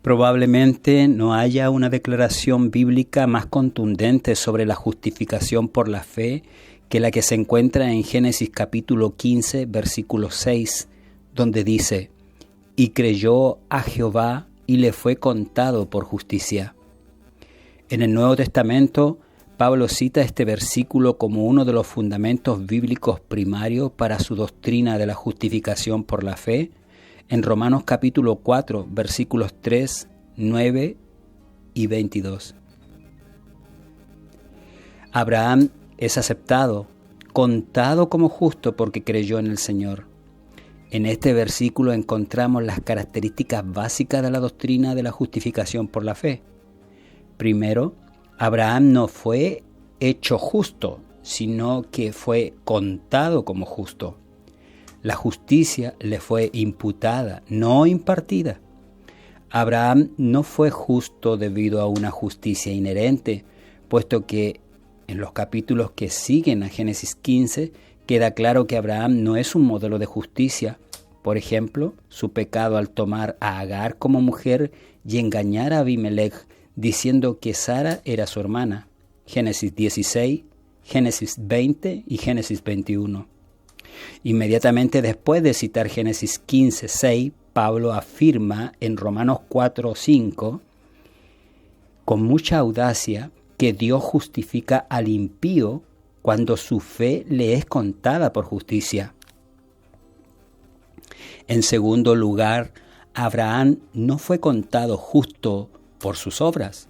Probablemente no haya una declaración bíblica más contundente sobre la justificación por la fe que la que se encuentra en Génesis capítulo 15, versículo 6, donde dice: «Y creyó a Jehová y le fue contado por justicia». En el Nuevo Testamento, Pablo cita este versículo como uno de los fundamentos bíblicos primarios para su doctrina de la justificación por la fe, en Romanos capítulo 4, versículos 3, 9 y 22. Abraham es aceptado, contado como justo porque creyó en el Señor. En este versículo encontramos las características básicas de la doctrina de la justificación por la fe. Primero, Abraham no fue hecho justo, sino que fue contado como justo. La justicia le fue imputada, no impartida. Abraham no fue justo debido a una justicia inherente, puesto que en los capítulos que siguen a Génesis 15 queda claro que Abraham no es un modelo de justicia. Por ejemplo, su pecado al tomar a Agar como mujer y engañar a Abimelech diciendo que Sara era su hermana. Génesis 16, Génesis 20 y Génesis 21. Inmediatamente después de citar Génesis 15, 6, Pablo afirma en Romanos 4, 5, con mucha audacia, que Dios justifica al impío cuando su fe le es contada por justicia. En segundo lugar, Abraham no fue contado justo por sus obras.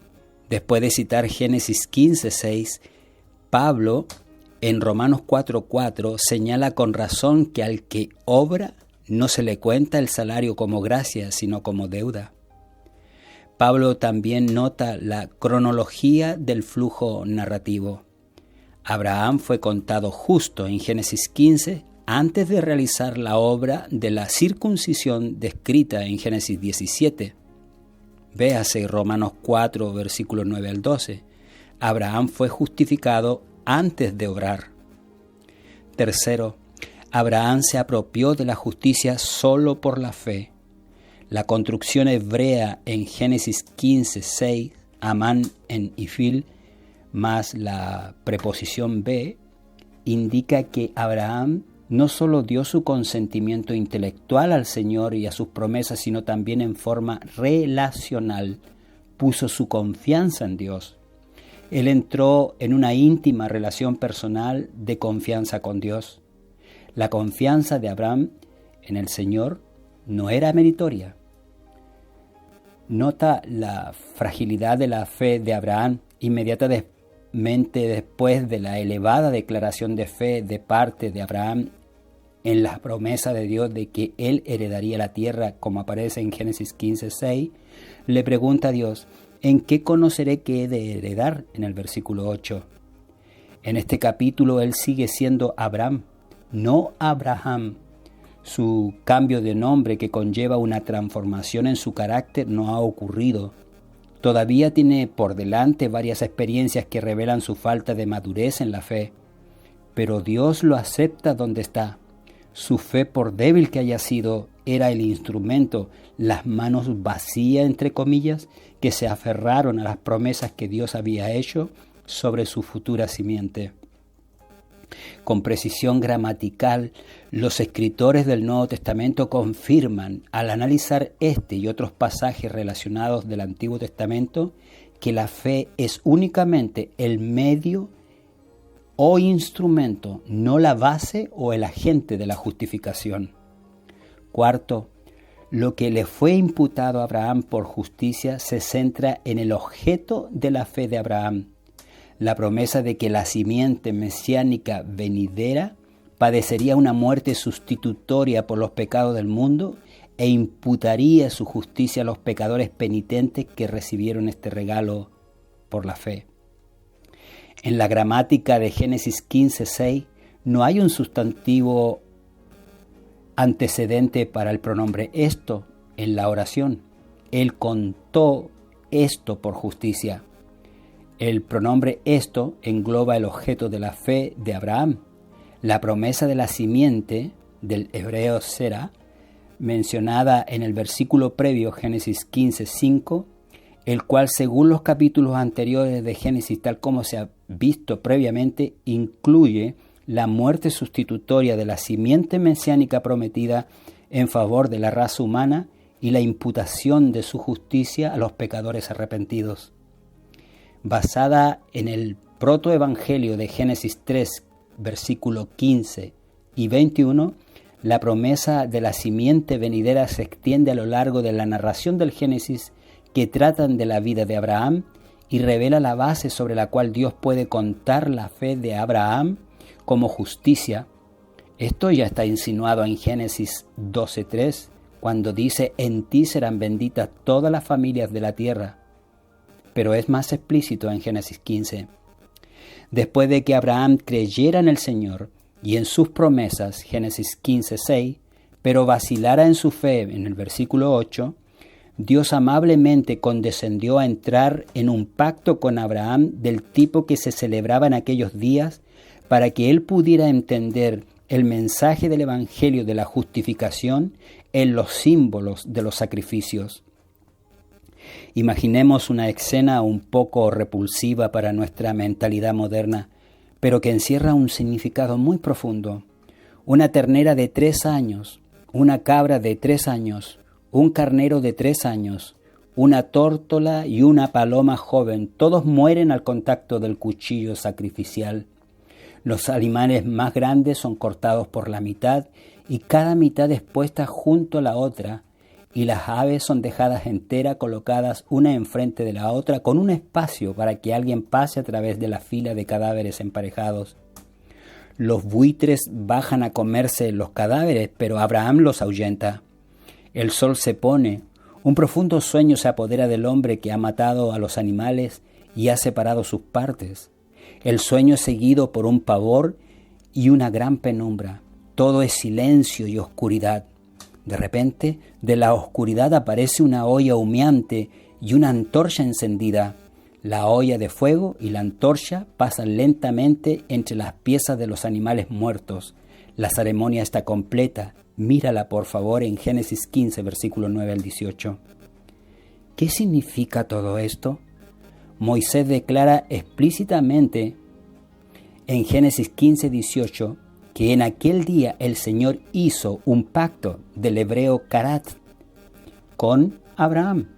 Después de citar Génesis 15, 6, Pablo en Romanos 4:4 señala con razón que al que obra no se le cuenta el salario como gracia, sino como deuda. Pablo también nota la cronología del flujo narrativo. Abraham fue contado justo en Génesis 15 antes de realizar la obra de la circuncisión descrita en Génesis 17. Véase Romanos 4, versículos 9 al 12. Abraham fue justificado antes de obrar. Tercero, Abraham se apropió de la justicia solo por la fe. La construcción hebrea en Génesis 15, 6, Amán en Ifil, más la preposición be, indica que Abraham no solo dio su consentimiento intelectual al Señor y a sus promesas, sino también en forma relacional, puso su confianza en Dios. Él entró en una íntima relación personal de confianza con Dios. La confianza de Abraham en el Señor no era meritoria. Nota la fragilidad de la fe de Abraham inmediatamente después de la elevada declaración de fe de parte de Abraham en la promesa de Dios de que él heredaría la tierra, como aparece en Génesis 15, 6, le pregunta a Dios: ¿en qué conoceré que he de heredar? En el versículo 8. En este capítulo él sigue siendo Abraham, no Abraham. Su cambio de nombre, que conlleva una transformación en su carácter, no ha ocurrido. Todavía tiene por delante varias experiencias que revelan su falta de madurez en la fe. Pero Dios lo acepta donde está. Su fe, por débil que haya sido, era el instrumento, las manos vacías, entre comillas, que se aferraron a las promesas que Dios había hecho sobre su futura simiente. Con precisión gramatical, los escritores del Nuevo Testamento confirman, al analizar este y otros pasajes relacionados del Antiguo Testamento, que la fe es únicamente el medio o instrumento, no la base o el agente de la justificación. Cuarto, lo que le fue imputado a Abraham por justicia se centra en el objeto de la fe de Abraham, la promesa de que la simiente mesiánica venidera padecería una muerte sustitutoria por los pecados del mundo e imputaría su justicia a los pecadores penitentes que recibieron este regalo por la fe. En la gramática de Génesis 15, 6 no hay un sustantivo antecedente para el pronombre esto en la oración. Él contó esto por justicia. El pronombre esto engloba el objeto de la fe de Abraham. La promesa de la simiente, del hebreo será, mencionada en el versículo previo, Génesis 15:5, el cual según los capítulos anteriores de Génesis, tal como se ha visto previamente, incluye la muerte sustitutoria de la simiente mesiánica prometida en favor de la raza humana y la imputación de su justicia a los pecadores arrepentidos. Basada en el protoevangelio de Génesis 3, versículo 15 y 21, la promesa de la simiente venidera se extiende a lo largo de la narración del Génesis que tratan de la vida de Abraham y revela la base sobre la cual Dios puede contar la fe de Abraham como justicia. Esto ya está insinuado en Génesis 12:3, cuando dice: en ti serán benditas todas las familias de la tierra. Pero es más explícito en Génesis 15. Después de que Abraham creyera en el Señor y en sus promesas, Génesis 15:6, pero vacilara en su fe, en el versículo 8, Dios amablemente condescendió a entrar en un pacto con Abraham del tipo que se celebraba en aquellos días para que él pudiera entender el mensaje del Evangelio de la justificación en los símbolos de los sacrificios. Imaginemos una escena un poco repulsiva para nuestra mentalidad moderna, pero que encierra un significado muy profundo. Una ternera de 3 años, una cabra de 3 años, un carnero de 3 años, una tórtola y una paloma joven, todos mueren al contacto del cuchillo sacrificial. Los animales más grandes son cortados por la mitad y cada mitad es puesta junto a la otra, y las aves son dejadas enteras, colocadas una enfrente de la otra, con un espacio para que alguien pase a través de la fila de cadáveres emparejados. Los buitres bajan a comerse los cadáveres, pero Abraham los ahuyenta. El sol se pone, un profundo sueño se apodera del hombre que ha matado a los animales y ha separado sus partes. El sueño es seguido por un pavor y una gran penumbra. Todo es silencio y oscuridad. De repente, de la oscuridad aparece una olla humeante y una antorcha encendida. La olla de fuego y la antorcha pasan lentamente entre las piezas de los animales muertos. La ceremonia está completa. Mírala, por favor, en Génesis 15, versículo 9 al 18. ¿Qué significa todo esto? Moisés declara explícitamente en Génesis 15, 18 que en aquel día el Señor hizo un pacto del hebreo karat con Abraham.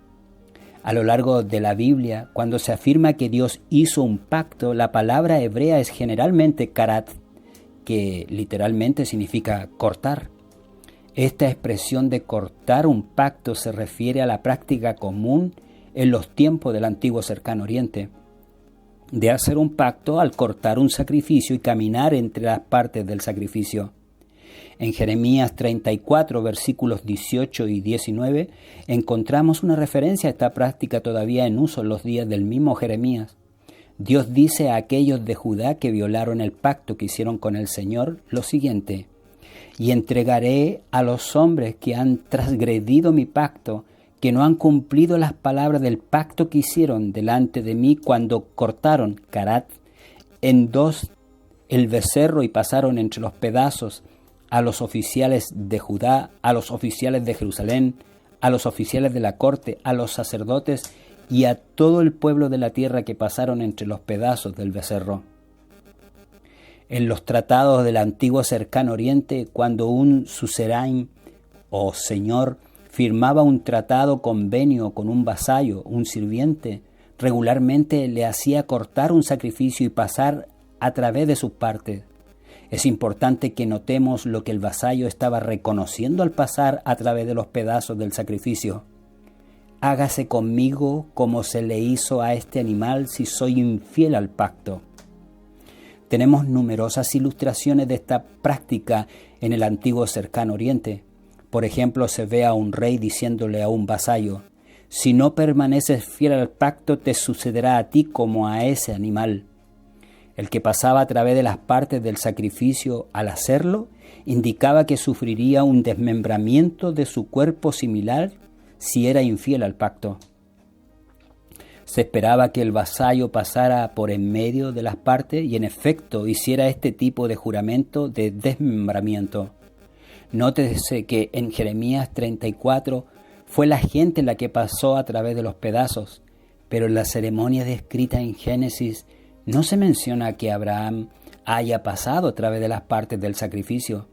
A lo largo de la Biblia, cuando se afirma que Dios hizo un pacto, la palabra hebrea es generalmente karat, que literalmente significa cortar. Esta expresión de cortar un pacto se refiere a la práctica común en los tiempos del antiguo cercano oriente, de hacer un pacto al cortar un sacrificio y caminar entre las partes del sacrificio. En Jeremías 34, versículos 18 y 19, encontramos una referencia a esta práctica todavía en uso en los días del mismo Jeremías. Dios dice a aquellos de Judá que violaron el pacto que hicieron con el Señor lo siguiente: y entregaré a los hombres que han transgredido mi pacto, que no han cumplido las palabras del pacto que hicieron delante de mí cuando cortaron karat en 2 el becerro y pasaron entre los pedazos a los oficiales de Judá, a los oficiales de Jerusalén, a los oficiales de la corte, a los sacerdotes y a todo el pueblo de la tierra que pasaron entre los pedazos del becerro. En los tratados del antiguo cercano oriente, cuando un suzerain o señor firmaba un tratado convenio con un vasallo, un sirviente, regularmente le hacía cortar un sacrificio y pasar a través de sus partes. Es importante que notemos lo que el vasallo estaba reconociendo al pasar a través de los pedazos del sacrificio. Hágase conmigo como se le hizo a este animal si soy infiel al pacto. Tenemos numerosas ilustraciones de esta práctica en el antiguo cercano oriente. Por ejemplo, se ve a un rey diciéndole a un vasallo: si no permaneces fiel al pacto, te sucederá a ti como a ese animal. El que pasaba a través de las partes del sacrificio al hacerlo, indicaba que sufriría un desmembramiento de su cuerpo similar si era infiel al pacto. Se esperaba que el vasallo pasara por en medio de las partes y en efecto hiciera este tipo de juramento de desmembramiento. Nótese que en Jeremías 34 fue la gente la que pasó a través de los pedazos, pero en la ceremonia descrita en Génesis no se menciona que Abraham haya pasado a través de las partes del sacrificio.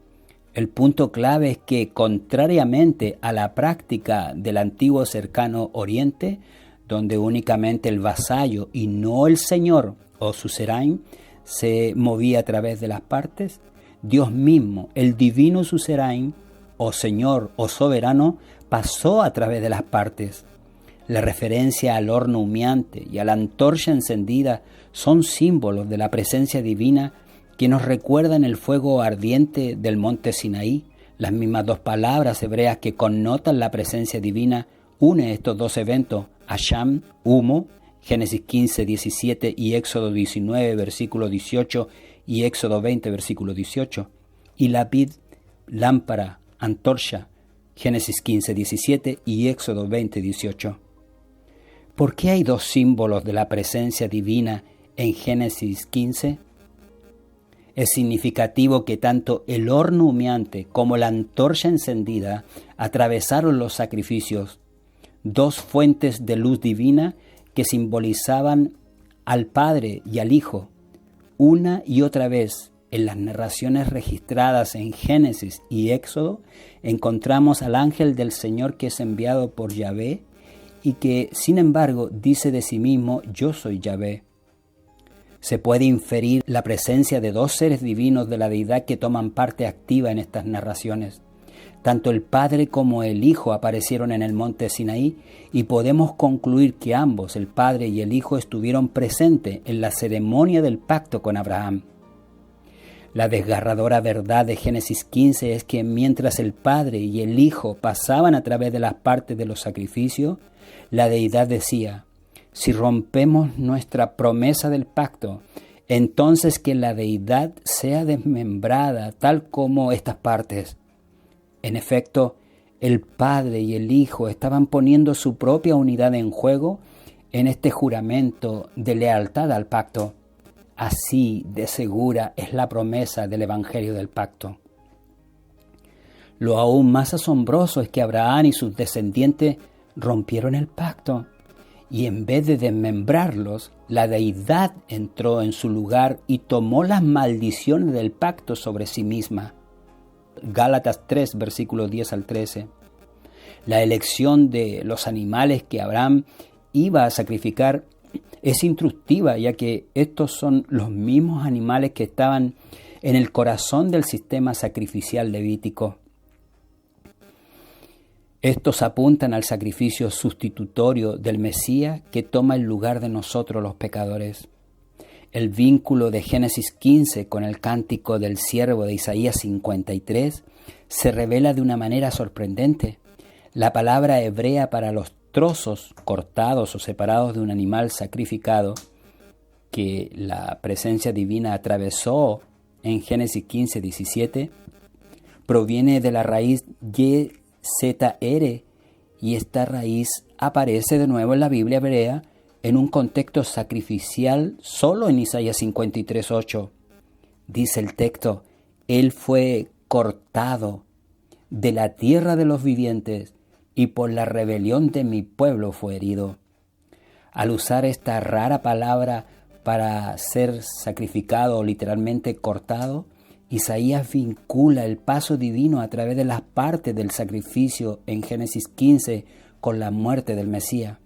El punto clave es que, contrariamente a la práctica del antiguo cercano Oriente, donde únicamente el vasallo y no el señor o suzerain se movía a través de las partes, Dios mismo, el divino suzerain o señor o soberano, pasó a través de las partes. La referencia al horno humeante y a la antorcha encendida son símbolos de la presencia divina que nos recuerdan el fuego ardiente del monte Sinaí. Las mismas dos palabras hebreas que connotan la presencia divina une estos dos eventos, Hasham, humo, Génesis 15, 17 y Éxodo 19, versículo 18 y Éxodo 20, versículo 18, y Lapid, lámpara, antorcha, Génesis 15, 17 y Éxodo 20, 18. ¿Por qué hay dos símbolos de la presencia divina en Génesis 15? Es significativo que tanto el horno humeante como la antorcha encendida atravesaron los sacrificios, dos fuentes de luz divina que simbolizaban al Padre y al Hijo. Una y otra vez, en las narraciones registradas en Génesis y Éxodo, encontramos al ángel del Señor que es enviado por Yahvé y que, sin embargo, dice de sí mismo: yo soy Yahvé. Se puede inferir la presencia de dos seres divinos de la deidad que toman parte activa en estas narraciones. Tanto el Padre como el Hijo aparecieron en el monte Sinaí y podemos concluir que ambos, el Padre y el Hijo, estuvieron presentes en la ceremonia del pacto con Abraham. La desgarradora verdad de Génesis 15 es que mientras el Padre y el Hijo pasaban a través de las partes de los sacrificios, la deidad decía: si rompemos nuestra promesa del pacto, entonces que la deidad sea desmembrada tal como estas partes. En efecto, el Padre y el Hijo estaban poniendo su propia unidad en juego en este juramento de lealtad al pacto. Así de segura es la promesa del Evangelio del Pacto. Lo aún más asombroso es que Abraham y sus descendientes rompieron el pacto y en vez de desmembrarlos, la deidad entró en su lugar y tomó las maldiciones del pacto sobre sí misma. Gálatas 3, versículos 10 al 13. La elección de los animales que Abraham iba a sacrificar es instructiva, ya que estos son los mismos animales que estaban en el corazón del sistema sacrificial levítico. Estos apuntan al sacrificio sustitutorio del Mesías que toma el lugar de nosotros los pecadores. El vínculo de Génesis 15 con el cántico del siervo de Isaías 53 se revela de una manera sorprendente. La palabra hebrea para los trozos cortados o separados de un animal sacrificado que la presencia divina atravesó en Génesis 15, 17 proviene de la raíz YZR, y esta raíz aparece de nuevo en la Biblia hebrea en un contexto sacrificial solo en Isaías 53:8. Dice el texto: Él fue cortado de la tierra de los vivientes y por la rebelión de mi pueblo fue herido. Al usar esta rara palabra para ser sacrificado o literalmente cortado, Isaías vincula el paso divino a través de las partes del sacrificio en Génesis 15 con la muerte del Mesías.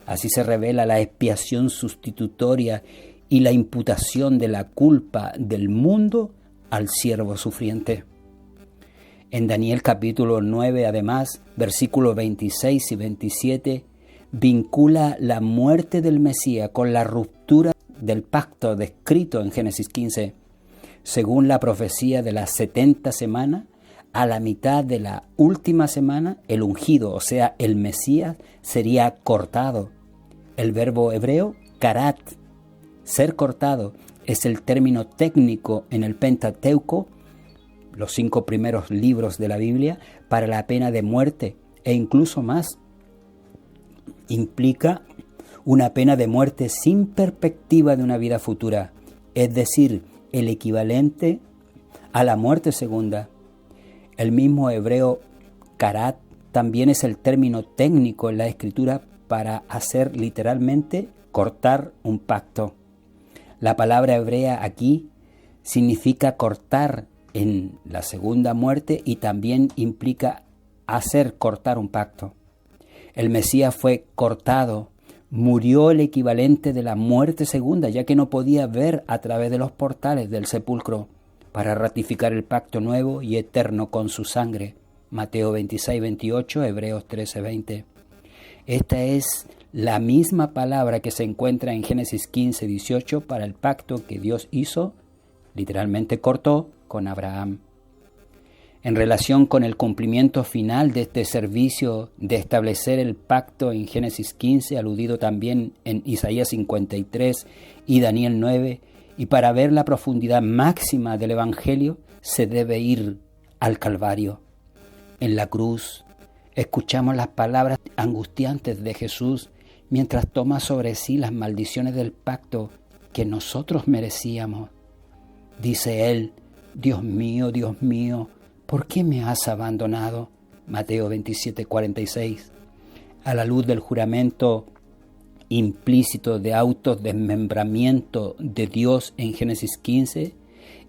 Así se revela la expiación sustitutoria y la imputación de la culpa del mundo al siervo sufriente. En Daniel capítulo 9, además, versículos 26 y 27, vincula la muerte del Mesías con la ruptura del pacto descrito en Génesis 15. Según la profecía de las 70 semanas, a la mitad de la última semana, el ungido, o sea, el Mesías, sería cortado. El verbo hebreo, karat, ser cortado, es el término técnico en el Pentateuco, los 5 primeros libros de la Biblia, para la pena de muerte e incluso más. Implica una pena de muerte sin perspectiva de una vida futura, es decir, el equivalente a la muerte segunda. El mismo hebreo karat también es el término técnico en la Escritura para hacer literalmente cortar un pacto. La palabra hebrea aquí significa cortar en la segunda muerte y también implica hacer cortar un pacto. El Mesías fue cortado, murió el equivalente de la muerte segunda, ya que no podía ver a través de los portales del sepulcro para ratificar el pacto nuevo y eterno con su sangre. Mateo 26, 28, Hebreos 13, 20. Esta es la misma palabra que se encuentra en Génesis 15, 18 para el pacto que Dios hizo, literalmente cortó, con Abraham. En relación con el cumplimiento final de este servicio de establecer el pacto en Génesis 15, aludido también en Isaías 53 y Daniel 9, y para ver la profundidad máxima del Evangelio se debe ir al Calvario. En la cruz escuchamos las palabras angustiantes de Jesús mientras toma sobre sí las maldiciones del pacto que nosotros merecíamos. Dice él: Dios mío, ¿por qué me has abandonado? Mateo 27, 46. A la luz del juramento implícito de autodesmembramiento de Dios en Génesis 15,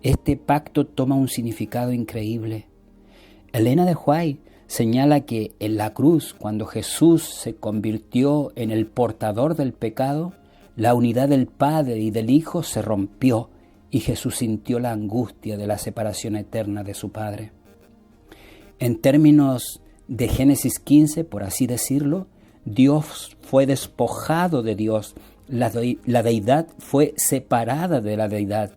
este pacto toma un significado increíble. Elena de White señala que en la cruz, cuando Jesús se convirtió en el portador del pecado, la unidad del Padre y del Hijo se rompió y Jesús sintió la angustia de la separación eterna de su Padre. En términos de Génesis 15, por así decirlo, Dios fue despojado de Dios, la deidad fue separada de la deidad.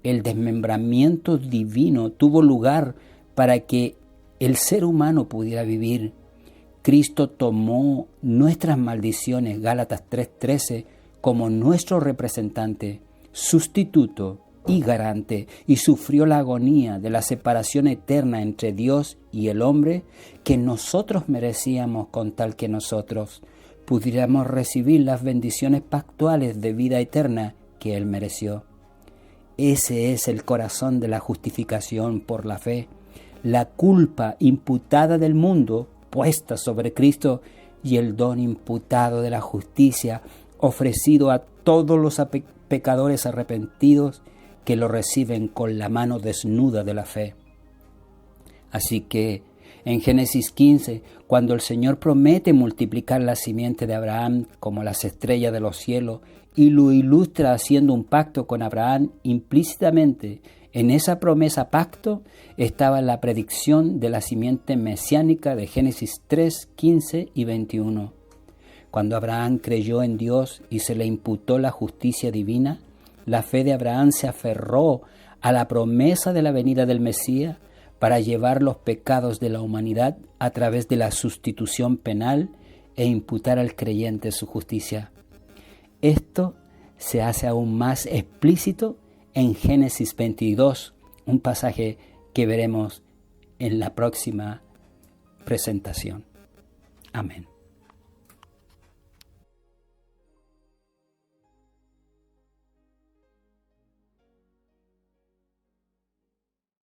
El desmembramiento divino tuvo lugar para que el ser humano pudiera vivir. Cristo tomó nuestras maldiciones, Gálatas 3:13, como nuestro representante, sustituto y garante, y sufrió la agonía de la separación eterna entre Dios y el hombre que nosotros merecíamos, con tal que nosotros pudiéramos recibir las bendiciones pactuales de vida eterna que Él mereció. Ese es el corazón de la justificación por la fe, la culpa imputada del mundo puesta sobre Cristo y el don imputado de la justicia ofrecido a todos los pecadores arrepentidos que lo reciben con la mano desnuda de la fe. Así que en Génesis 15, cuando el Señor promete multiplicar la simiente de Abraham como las estrellas de los cielos y lo ilustra haciendo un pacto con Abraham, implícitamente en esa promesa pacto estaba la predicción de la simiente mesiánica de Génesis 3, 15 y 21. Cuando Abraham creyó en Dios y se le imputó la justicia divina, la fe de Abraham se aferró a la promesa de la venida del Mesías para llevar los pecados de la humanidad a través de la sustitución penal e imputar al creyente su justicia. Esto se hace aún más explícito en Génesis 22, un pasaje que veremos en la próxima presentación. Amén.